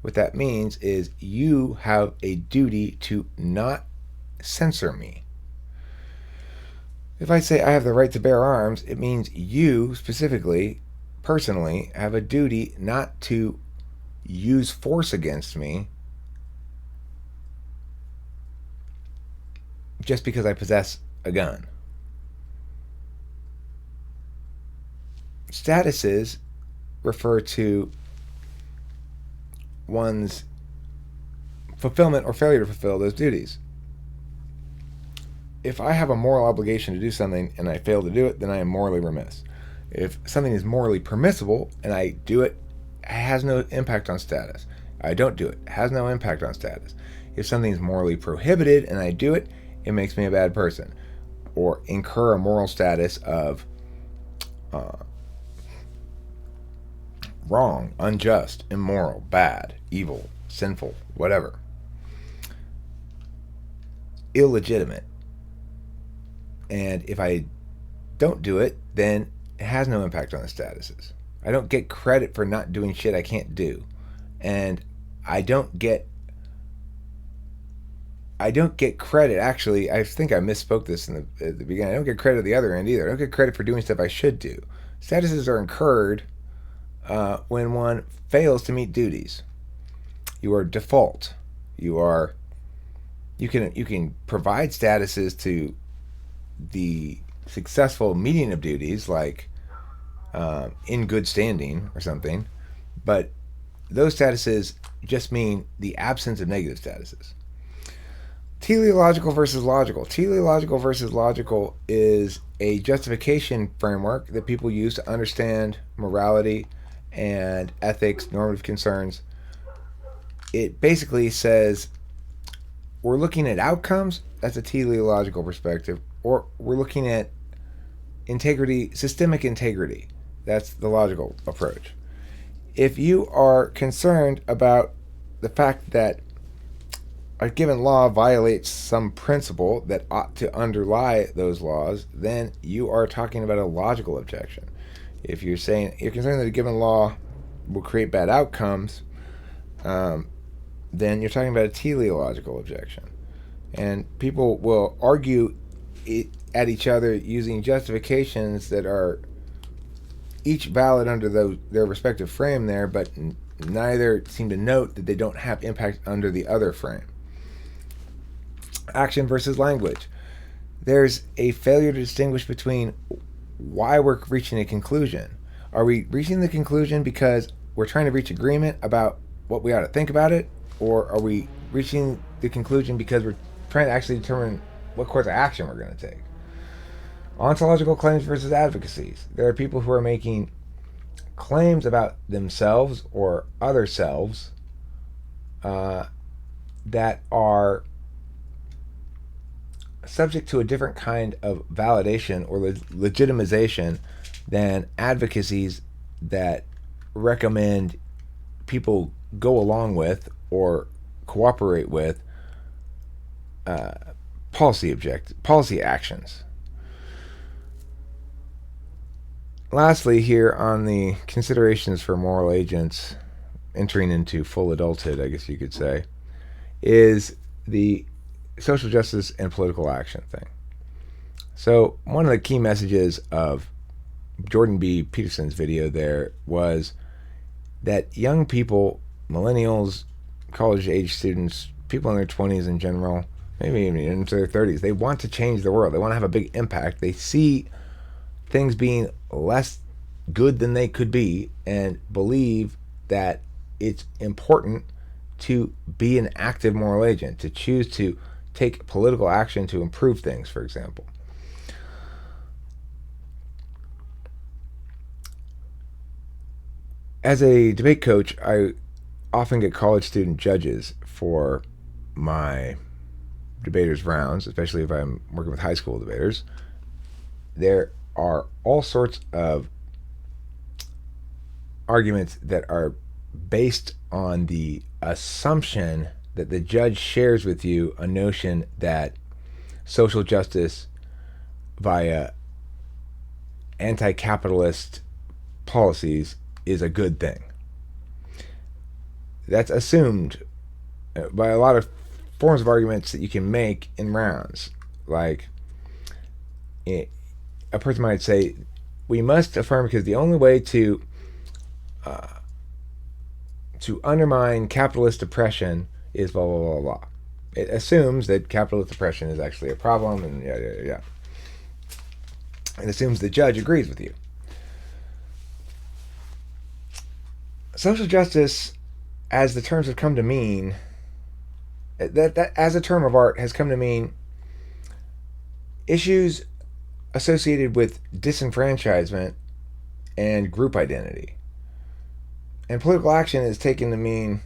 what that means is you have a duty to not censor me. If I say I have the right to bear arms, it means you specifically, personally, have a duty not to use force against me just because I possess a gun. Statuses refer to one's fulfillment or failure to fulfill those duties. If I have a moral obligation to do something and I fail to do it, then I am morally remiss. If something is morally permissible and I do it, it has no impact on status. I don't do it, it has no impact on status. If something is morally prohibited and I do it, it makes me a bad person, or incur a moral status of wrong, unjust, immoral, bad, evil, sinful, whatever. Illegitimate. And if I don't do it, then it has no impact on the statuses. I don't get credit for not doing shit I can't do. And I don't get credit. Actually, I think I misspoke this at the beginning. I don't get credit at the other end either. I don't get credit for doing stuff I should do. Statuses are incurred when one fails to meet duties. You are default. You can provide statuses to the successful meeting of duties, like in good standing or something, but those statuses just mean the absence of negative statuses. Teleological versus logical. Teleological versus logical is a justification framework that people use to understand morality and ethics, normative concerns. It basically says we're looking at outcomes, that's a teleological perspective, or we're looking at integrity, systemic integrity, that's the logical approach. If you are concerned about the fact that a given law violates some principle that ought to underlie those laws, then you are talking about a logical objection. If you're saying you're concerned that a given law will create bad outcomes, then you're talking about a teleological objection. And people will argue at each other using justifications that are each valid under their respective frame there, but neither seem to note that they don't have impact under the other frame. Action versus language. There's a failure to distinguish between why we're reaching a conclusion. Are we reaching the conclusion because we're trying to reach agreement about what we ought to think about it, or are we reaching the conclusion because we're trying to actually determine what course of action we're going to take? Ontological claims versus advocacies. There are people who are making claims about themselves or other selves that are subject to a different kind of validation or legitimization than advocacies that recommend people go along with or cooperate with policy actions. Lastly, here on the considerations for moral agents entering into full adulthood, I guess you could say, is the social justice and political action thing. So one of the key messages of Jordan B. Peterson's video there was that young people, millennials, college-age students, people in their 20s in general, maybe even into their 30s, they want to change the world. They want to have a big impact. They see things being less good than they could be and believe that it's important to be an active moral agent, to choose to take political action to improve things, for example. As a debate coach, I often get college student judges for my debaters rounds, especially if I'm working with high school debaters. There are all sorts of arguments that are based on the assumption that the judge shares with you a notion that social justice via anti-capitalist policies is a good thing. That's assumed by a lot of forms of arguments that you can make in rounds. Like, a person might say, we must affirm because the only way to undermine capitalist oppression is blah, blah, blah, blah. It assumes that capitalist oppression is actually a problem, and yeah. It assumes the judge agrees with you. Social justice, as the terms have come to mean, that as a term of art has come to mean issues associated with disenfranchisement and group identity. And political action is taken to mean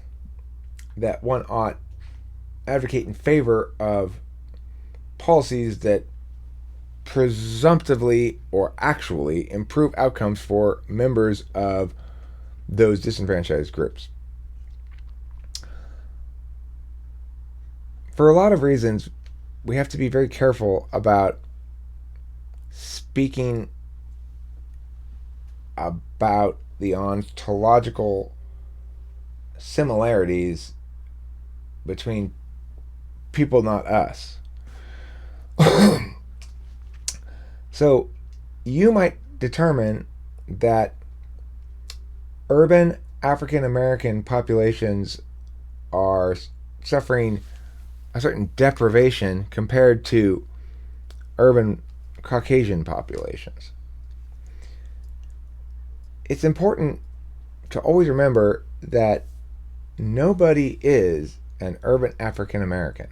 that one ought advocate in favor of policies that presumptively or actually improve outcomes for members of those disenfranchised groups. For a lot of reasons, we have to be very careful about speaking about the ontological similarities between people, not us. So you might determine that urban African American populations are suffering a certain deprivation compared to urban Caucasian populations. It's important to always remember that nobody is an urban African American.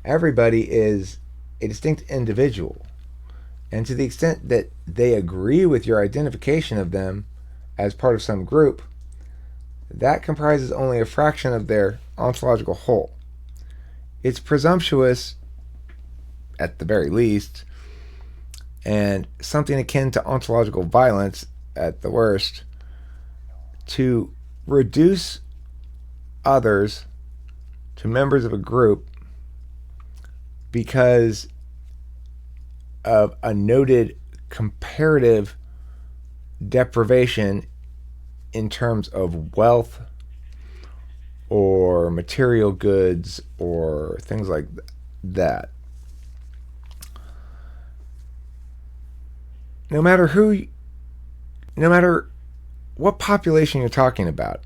Everybody is a distinct individual. And to the extent that they agree with your identification of them as part of some group, that comprises only a fraction of their ontological whole. It's presumptuous, at the very least, and something akin to ontological violence at the worst, to reduce others to members of a group because of a noted comparative deprivation in terms of wealth or material goods or things like that. No matter what population you're talking about,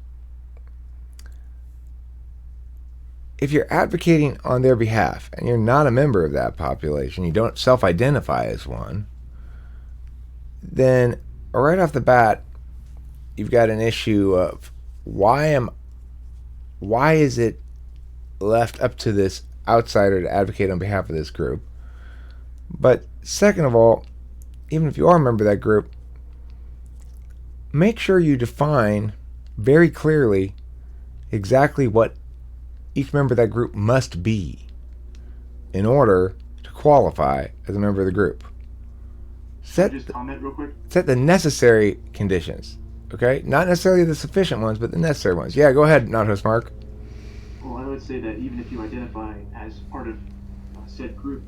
if you're advocating on their behalf and you're not a member of that population, you don't self-identify as one, then right off the bat, you've got an issue of why is it left up to this outsider to advocate on behalf of this group? But second of all, even if you are a member of that group, make sure you define very clearly exactly what each member of that group must be in order to qualify as a member of the group. Comment real quick? Set the necessary conditions, okay? Not necessarily the sufficient ones, but the necessary ones. Yeah, go ahead, not host Mark. Well, I would say that even if you identify as part of said group,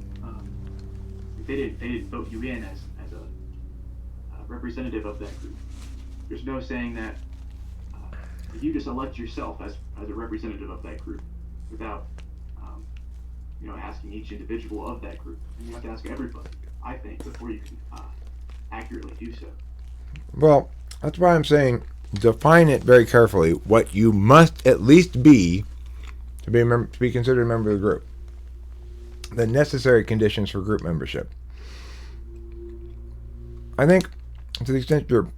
if they didn't vote you in as a representative of that group, there's no saying that you just elect yourself as a representative of that group without asking each individual of that group. And you have to ask everybody, I think, before you can accurately do so. Well, that's why I'm saying define it very carefully what you must at least be to be considered a member of the group. The necessary conditions for group membership. I think to the extent you're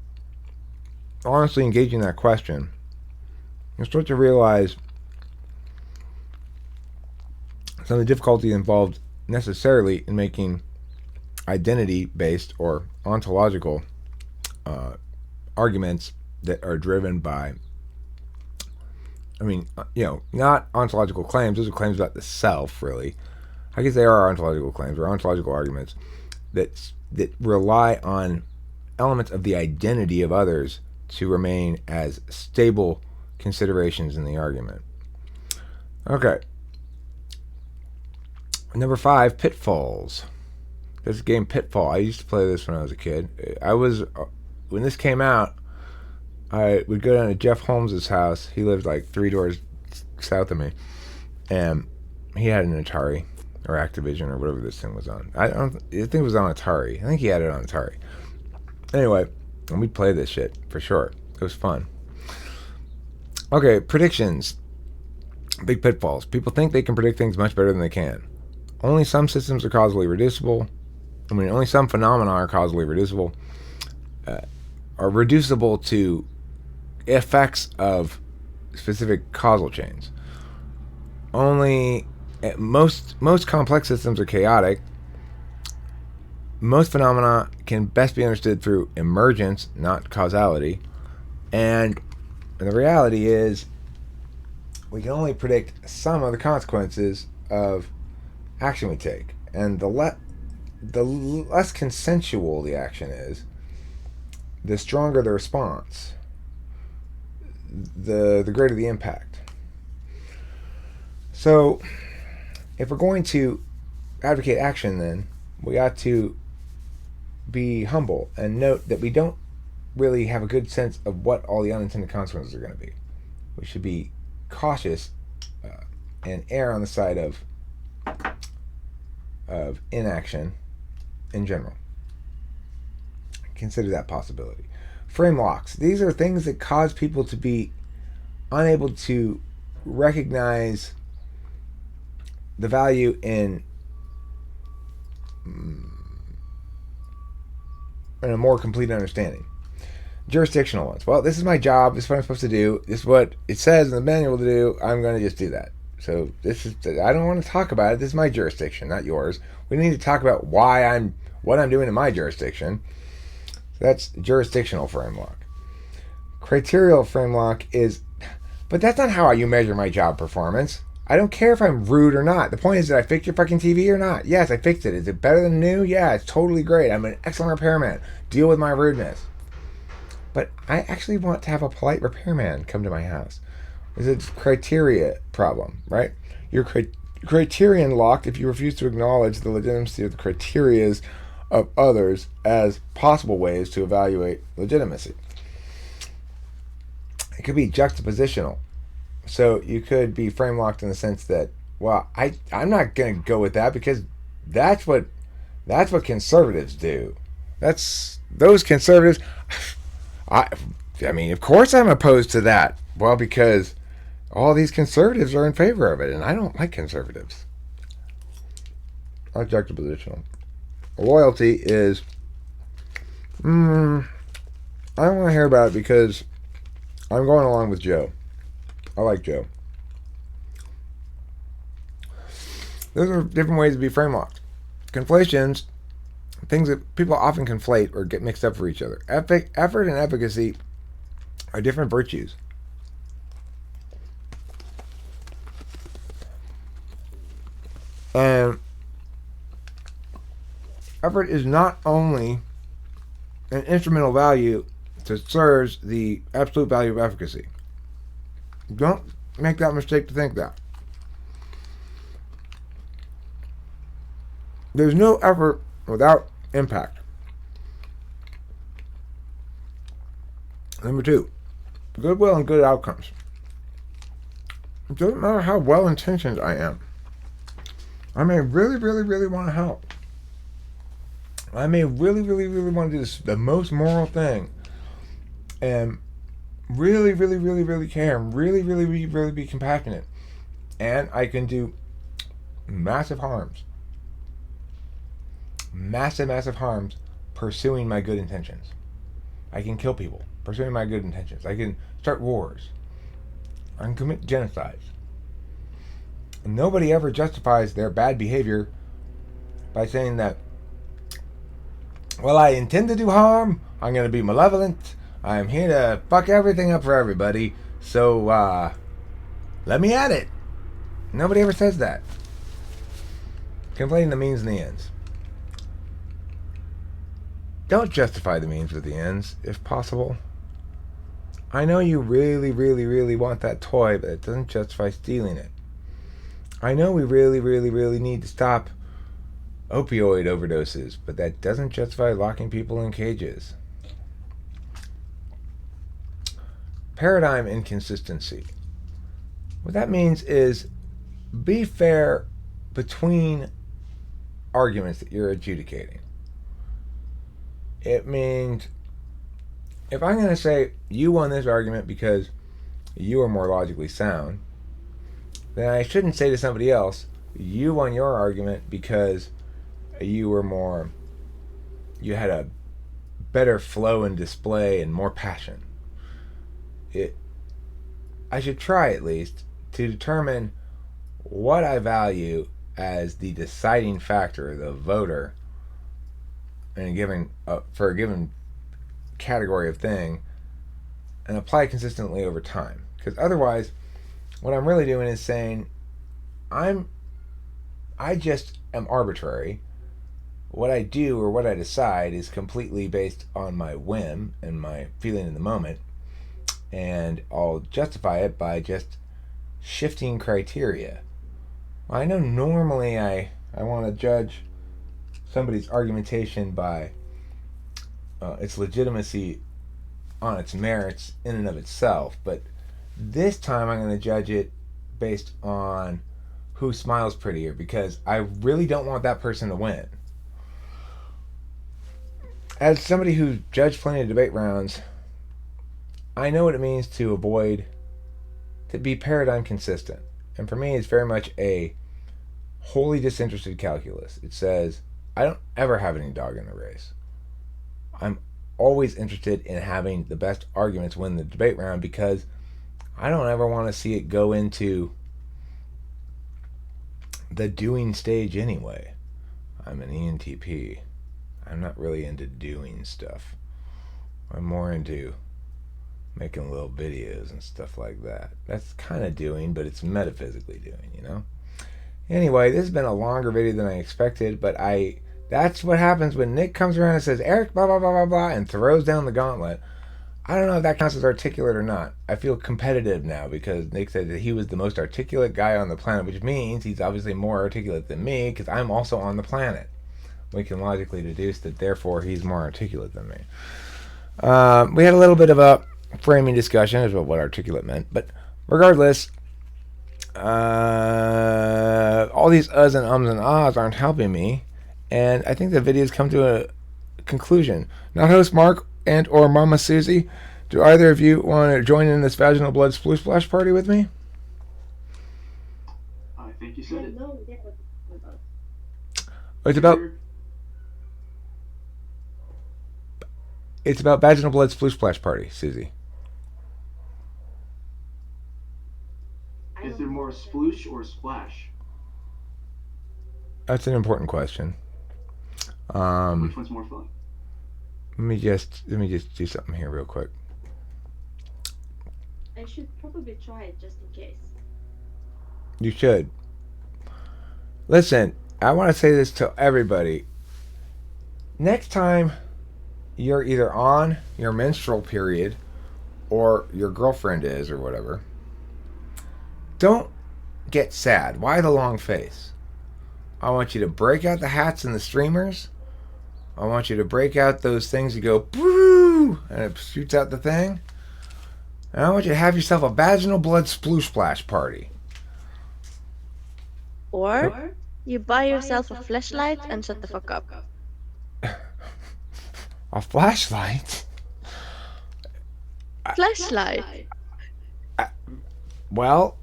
honestly engaging that question, you'll start to realize some of the difficulty involved necessarily in making identity-based or ontological arguments that are driven by, not ontological claims. Those are claims about the self, really. I guess they are ontological claims or ontological arguments that rely on elements of the identity of others to remain as stable considerations in the argument. Okay. Number 5, pitfalls. This game Pitfall. I used to play this when I was a kid. When this came out, I would go down to Jeff Holmes's house. He lived like 3 doors south of me, and he had an Atari or Activision or whatever this thing was on. I think it was on Atari. I think he had it on Atari. Anyway, and we'd play this shit for sure. It was fun. Okay, predictions. Big pitfalls. People think they can predict things much better than they can. Only some systems are causally reducible. Only some phenomena are causally reducible. Are reducible to effects of specific causal chains. Most complex systems are chaotic. Most phenomena can best be understood through emergence, not causality. And the reality is, we can only predict some of the consequences of action we take. And the less consensual the action is, the stronger the response, the greater the impact. So, if we're going to advocate action, then we ought to be humble and note that we don't really have a good sense of what all the unintended consequences are going to be. We should be cautious and err on the side of inaction in general. Consider that possibility. Frame locks. These are things that cause people to be unable to recognize the value in a more complete understanding. Jurisdictional ones. Well, this is my job. This is what I'm supposed to do. This is what it says in the manual to do. I'm going to just do that. So I don't want to talk about it. This is my jurisdiction, not yours. We need to talk about what I'm doing in my jurisdiction. That's jurisdictional frame lock. Criterial frame lock but that's not how you measure my job performance. I don't care if I'm rude or not. The point is, did I fix your fucking TV or not? Yes, I fixed it. Is it better than new? Yeah, it's totally great. I'm an excellent repairman. Deal with my rudeness. But I actually want to have a polite repairman come to my house. It's a criteria problem, right? You're criterion locked if you refuse to acknowledge the legitimacy of the criterias of others as possible ways to evaluate legitimacy. It could be juxtapositional. So you could be frame locked in the sense that, well, I'm not going to go with that because that's what conservatives do. Those conservatives. I mean, of course I'm opposed to that. Well, because all these conservatives are in favor of it, and I don't like conservatives. Not juxtapositional. Loyalty is, I don't want to hear about it because I'm going along with Joe. I like Joe. Those are different ways to be frame locked. Conflations, things that people often conflate or get mixed up for each other. Effort and efficacy are different virtues. And effort is not only an instrumental value that serves the absolute value of efficacy. Don't make that mistake to think that. There's no effort without impact. Number 2, goodwill and good outcomes. It doesn't matter how well intentioned I am. I may really, really, really want to help. I may really, really, really want to do the most moral thing. And really, really, really, really care and really, really, really, really be compassionate. And I can do massive harms. Massive, massive harms pursuing my good intentions. I can kill people pursuing my good intentions. I can start wars. I can commit genocides. And nobody ever justifies their bad behavior by saying that, well, I intend to do harm. I'm going to be malevolent. I'm here to fuck everything up for everybody. So, let me at it. Nobody ever says that. Conflating the means and the ends. Don't justify the means with the ends, if possible. I know you really, really, really want that toy, but it doesn't justify stealing it. I know we really, really, really need to stop opioid overdoses, but that doesn't justify locking people in cages. Paradigm inconsistency. What that means is be fair between arguments that you're adjudicating. It means if I'm going to say you won this argument because you are more logically sound, then I shouldn't say to somebody else, you won your argument because you had a better flow and display and more passion. I should try at least to determine what I value as the deciding factor, the voter, for a given category of thing, and apply consistently over time. Because otherwise, what I'm really doing is saying, I just am arbitrary. What I do or what I decide is completely based on my whim and my feeling in the moment, and I'll justify it by just shifting criteria. Well, I know normally I want to judge somebody's argumentation by its legitimacy on its merits in and of itself, but this time I'm going to judge it based on who smiles prettier, because I really don't want that person to win. As somebody who's judged plenty of debate rounds, I know what it means to be paradigm consistent. And for me, it's very much a wholly disinterested calculus. It says, I don't ever have any dog in the race. I'm always interested in having the best arguments win the debate round, because I don't ever want to see it go into the doing stage anyway. I'm an ENTP. I'm not really into doing stuff. I'm more into making little videos and stuff like that. That's kind of doing, but it's metaphysically doing, you know? Anyway, this has been a longer video than I expected, but that's what happens when Nick comes around and says, Eric, blah, blah, blah, blah, blah, and throws down the gauntlet. I don't know if that counts as articulate or not. I feel competitive now because Nick said that he was the most articulate guy on the planet, which means he's obviously more articulate than me because I'm also on the planet. We can logically deduce that therefore he's more articulate than me. We had a little bit of a framing discussion about what articulate meant, but regardless, all these uhs and ums and ahs aren't helping me, and I think the video's come to a conclusion. Not host Mark and or Mama Susie, do either of you want to join in this vaginal blood sploosh splash party with me? I think you said it. It's about vaginal blood sploosh splash party, Susie. Is there more sploosh or splash? That's an important question. Which one's more fun? Let me just do something here real quick. I should probably try it just in case. You should. Listen, I want to say this to everybody. Next time you're either on your menstrual period or your girlfriend is or whatever, don't get sad. Why the long face? I want you to break out the hats and the streamers. I want you to break out those things that go boo and it shoots out the thing. And I want you to have yourself a vaginal blood sploosh splash party. Or you buy yourself a flashlight and shut the fuck up. A flashlight? Flashlight. Well,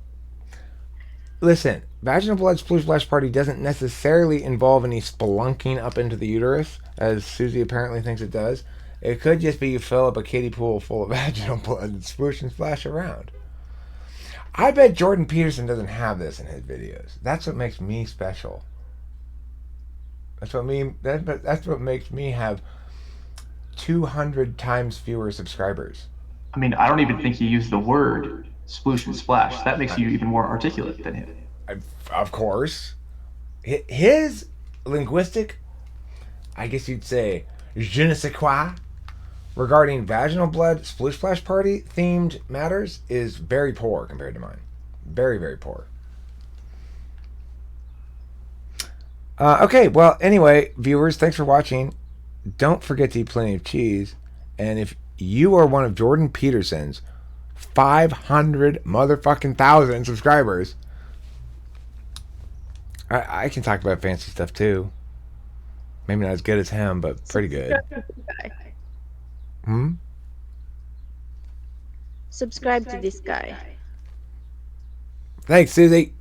listen, vaginal blood sploosh splash party doesn't necessarily involve any spelunking up into the uterus, as Susie apparently thinks it does. It could just be you fill up a kiddie pool full of vaginal blood and sploosh and splash around. I bet Jordan Peterson doesn't have this in his videos. That's what makes me special. That's what makes me have 200 times fewer subscribers. I mean, I don't even think he used the word sploosh and splash. That makes you even more articulate than him. Of course. His linguistic, I guess you'd say, je ne sais quoi, regarding vaginal blood sploosh splash party themed matters is very poor compared to mine. Very, very poor. Okay, well, anyway, viewers, thanks for watching. Don't forget to eat plenty of cheese. And if you are one of Jordan Peterson's 500 motherfucking thousand subscribers, I can talk about fancy stuff too. Maybe not as good as him, but pretty good. Subscribe to this guy. Thanks, Susie.